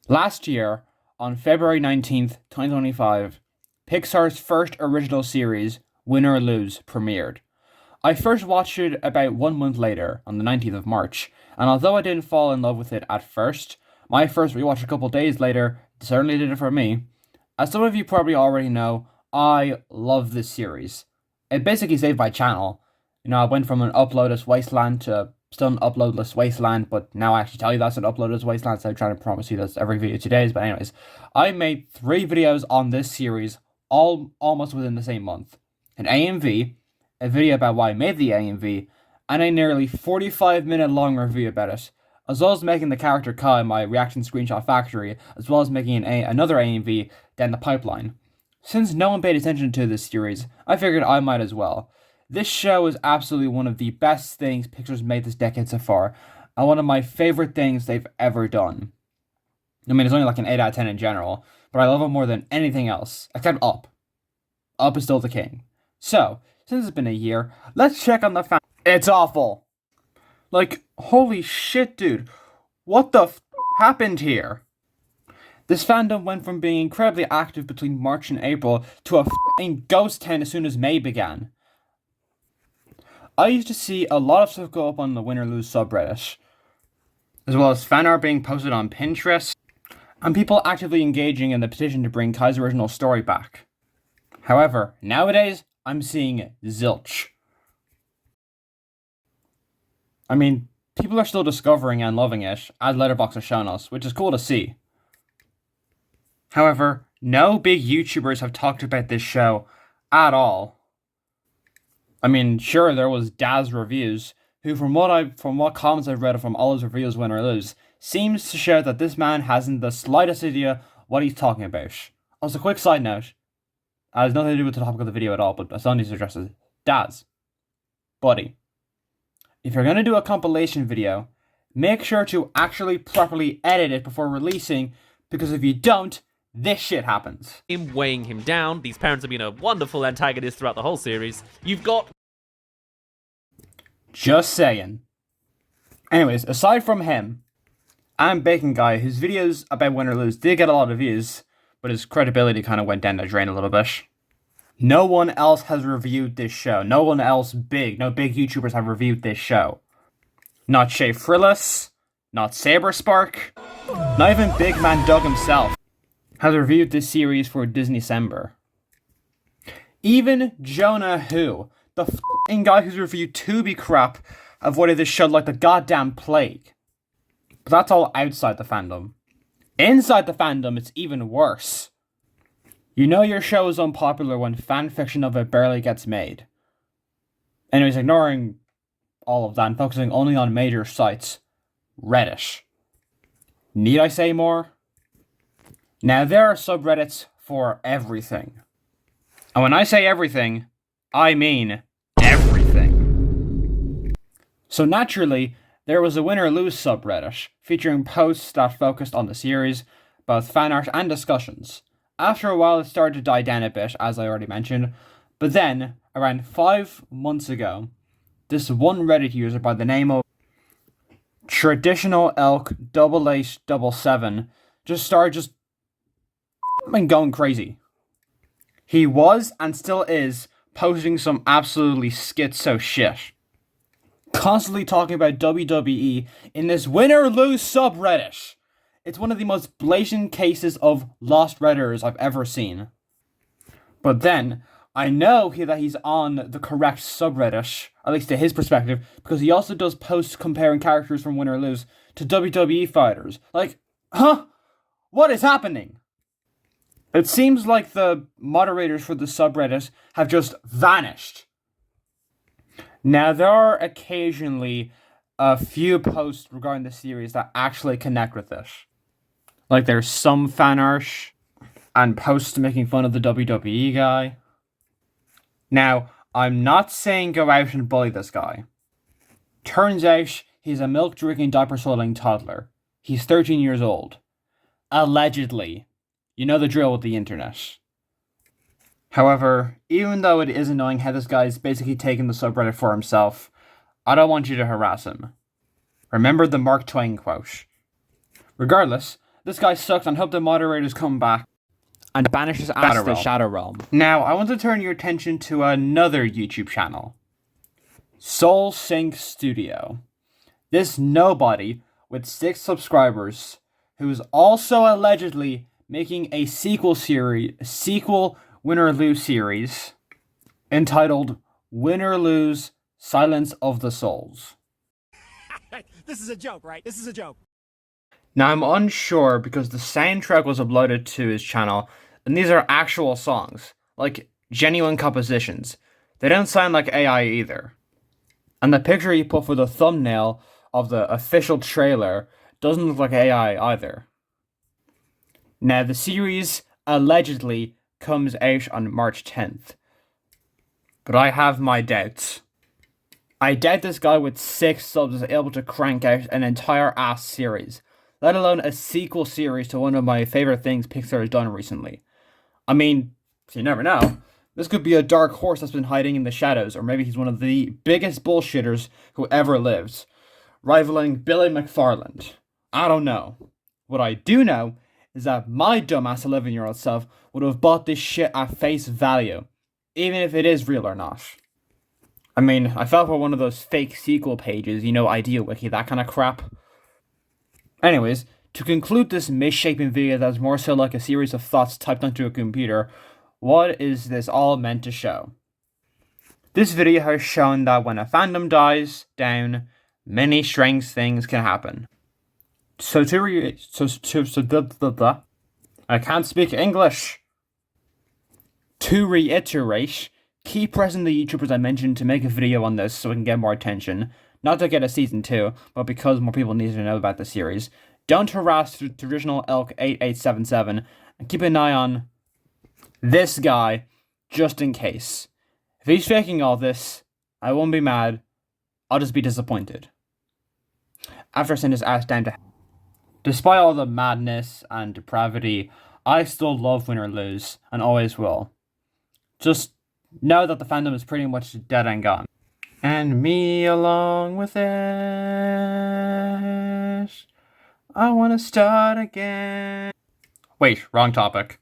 Last year, on February 19th, 2025, Pixar's first original series, Win or Lose, premiered. I first watched it about 1 month later, on the 19th of March, and although I didn't fall in love with it at first, my first rewatch a couple days later certainly did it for me. As some of you probably already know, I love this series. It basically saved my channel. I went from an uploadless wasteland to still an uploadless wasteland, but now I actually tell you that's an uploadless wasteland, so I'm trying to promise you this every video 2 days. But anyways, I made 3 videos on this series, all almost within the same month. An AMV, a video about why I made the AMV, and a nearly 45-minute long review about it, as well as making the character Kai my reaction screenshot factory, as well as making another AMV down the pipeline. Since no one paid attention to this series, I figured I might as well. This show is absolutely one of the best things Pixar's made this decade so far, and one of my favorite things they've ever done. I mean, it's only like an 8 out of 10 in general, but I love it more than anything else, except Up. Up is still the king. So, since it's been a year, let's check on the fan. It's awful. Like, holy shit, dude. What the happened here? This fandom went from being incredibly active between March and April to a ghost town as soon as May began. I used to see a lot of stuff go up on the Win or Lose subreddit, as well as fan art being posted on Pinterest, and people actively engaging in the petition to bring Kai's original story back. However, nowadays, I'm seeing zilch. I mean, people are still discovering and loving it, as Letterboxd has shown us, which is cool to see. However, no big YouTubers have talked about this show at all. I mean, sure, there was Daz Reviews, who, from what comments I've read from all his reviews, Win or Lose, seems to show that this man hasn't the slightest idea what he's talking about. Also, quick side note, it has nothing to do with the topic of the video at all, but I still need to address it. Daz, buddy, if you're gonna do a compilation video, make sure to actually properly edit it before releasing, because if you don't, this shit happens. Him weighing him down. These parents have been a wonderful antagonist throughout the whole series. You've got... Just saying. Anyways, aside from him, and Bacon Guy, whose videos about Win or Lose did get a lot of views, but his credibility kind of went down the drain a little bit. No one else has reviewed this show. No one else no big YouTubers have reviewed this show. Not Shay Frillis, not Saberspark, not even Big Man Doug himself has reviewed this series for Disneycember. Even Jonah Hu, the f***ing guy who's reviewed Tubi crap, avoided this show like the goddamn plague. But that's all outside the fandom. Inside the fandom, it's even worse. You know your show is unpopular when fanfiction of it barely gets made. Anyways, ignoring all of that and focusing only on major sites, Reddit. Need I say more? Now, there are subreddits for everything. And when I say everything, I mean everything. So naturally, there was a Win or Lose subreddit, featuring posts that focused on the series, both fan art and discussions. After a while, it started to die down a bit, as I already mentioned, but then, around 5 months ago, this one Reddit user by the name of Traditional Elk 8877 just started going crazy. He was, and still is, posting some absolutely schizo shit. Constantly talking about WWE in this Win or Lose subreddit. It's one of the most blatant cases of lost Redditors I've ever seen. But then, I know that he's on the correct subreddit, at least to his perspective, because he also does posts comparing characters from Win or Lose to WWE fighters. Like, huh? What is happening? It seems like the moderators for the subreddit have just vanished. Now, there are occasionally a few posts regarding the series that actually connect with it. Like, there's some fan art and posts making fun of the WWE guy. Now, I'm not saying go out and bully this guy. Turns out, he's a milk-drinking, diaper-swallowing toddler. He's 13 years old. Allegedly. You know the drill with the internet. However, even though it is annoying how this guy is basically taking the subreddit for himself, I don't want you to harass him. Remember the Mark Twain quote. Regardless, this guy sucks and hope the moderators come back and banish his ass to the Shadow Realm. Now, I want to turn your attention to another YouTube channel. Soul Sync Studio. This nobody with 6 subscribers, who is also allegedly making a sequel Win or Lose series entitled Win or Lose Silence of the Souls. This is a joke, right? This is a joke. Now, I'm unsure because the soundtrack was uploaded to his channel, and these are actual songs, like genuine compositions. They don't sound like AI either. And the picture he put for the thumbnail of the official trailer doesn't look like AI either. Now, the series allegedly comes out on March 10th, but I have my doubts. I doubt this guy with 6 subs is able to crank out an entire ass series, let alone a sequel series to one of my favorite things Pixar has done recently. I mean, you never know. This could be a dark horse that's been hiding in the shadows, or maybe he's one of the biggest bullshitters who ever lived, rivaling Billy McFarland. I don't know. What I do know is that my dumbass 11-year-old self would have bought this shit at face value, even if it is real or not. I mean, I fell for one of those fake sequel pages, IdeaWiki, that kind of crap. Anyways, to conclude this misshapen video that was more so like a series of thoughts typed onto a computer, what is this all meant to show? This video has shown that when a fandom dies down, many strange things can happen. I can't speak English. To reiterate, keep pressing the YouTubers I mentioned to make a video on this so we can get more attention. Not to get a season 2, but because more people need to know about the series. Don't harass the original Elk 8877, and keep an eye on this guy, just in case. If he's faking all this, I won't be mad, I'll just be disappointed. After I send his ass down to... Despite all the madness and depravity, I still love Win or Lose, and always will. Just know that the fandom is pretty much dead and gone. And me along with it. I wanna start again. Wait, wrong topic.